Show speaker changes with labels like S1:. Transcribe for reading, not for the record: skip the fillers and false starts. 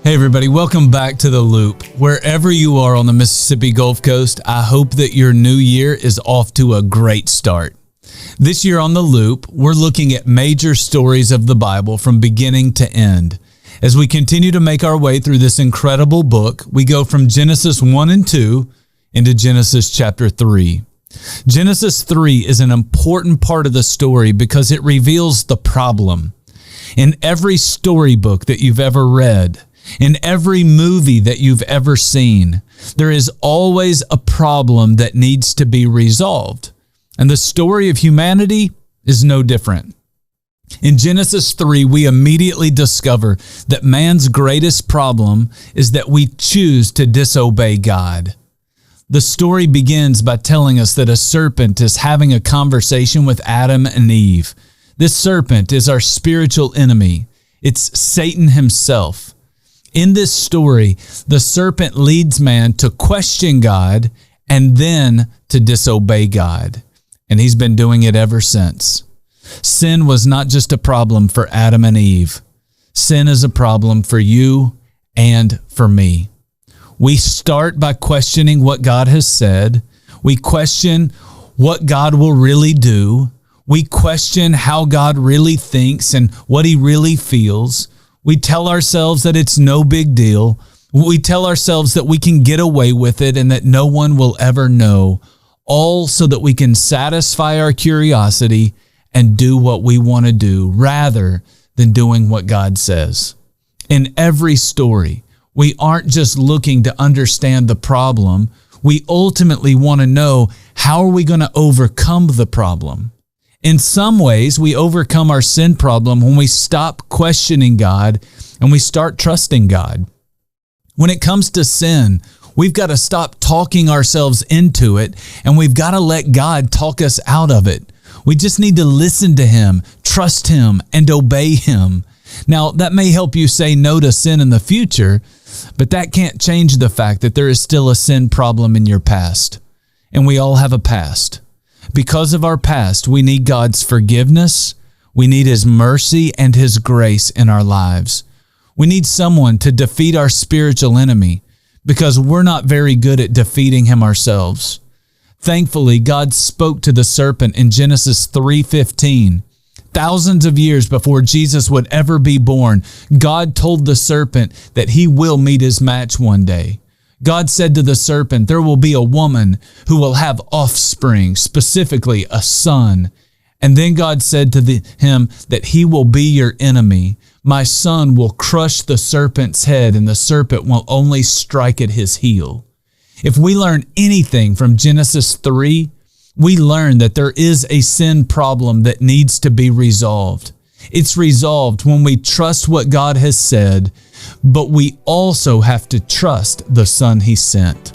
S1: Hey everybody, welcome back to The Loop. Wherever you are on the Mississippi Gulf Coast, I hope that your new year is off to a great start. This year on The Loop, we're looking at major stories of the Bible from beginning to end. As we continue to make our way through this incredible book, we go from Genesis 1 and 2 into Genesis chapter 3. Genesis 3 is an important part of the story because it reveals the problem. In every storybook that you've ever read, in every movie that you've ever seen, there is always a problem that needs to be resolved. And the story of humanity is no different. In Genesis 3, we immediately discover that man's greatest problem is that we choose to disobey God. The story begins by telling us that a serpent is having a conversation with Adam and Eve. This serpent is our spiritual enemy. It's Satan himself. In this story, the serpent leads man to question God and then to disobey God. And he's been doing it ever since. Sin was not just a problem for Adam and Eve. Sin is a problem for you and for me. We start by questioning what God has said. We question what God will really do. We question how God really thinks and what he really feels. We tell ourselves that it's no big deal. We tell ourselves that we can get away with it and that no one will ever know, all so that we can satisfy our curiosity and do what we want to do rather than doing what God says. In every story, we aren't just looking to understand the problem. We ultimately want to know, how are we going to overcome the problem? In some ways, we overcome our sin problem when we stop questioning God and we start trusting God. When it comes to sin, we've got to stop talking ourselves into it, and we've got to let God talk us out of it. We just need to listen to him, trust him, and obey him. Now, that may help you say no to sin in the future, but that can't change the fact that there is still a sin problem in your past. And we all have a past. Because of our past, we need God's forgiveness, we need his mercy and his grace in our lives. We need someone to defeat our spiritual enemy because we're not very good at defeating him ourselves. Thankfully, God spoke to the serpent in Genesis 3:15. Thousands of years before Jesus would ever be born, God told the serpent that he will meet his match one day. God said to the serpent, there will be a woman who will have offspring, specifically a son. And then God said to him that he will be your enemy. My son will crush the serpent's head, and the serpent will only strike at his heel. If we learn anything from Genesis 3, we learn that there is a sin problem that needs to be resolved. It's resolved when we trust what God has said, but we also have to trust the Son he sent.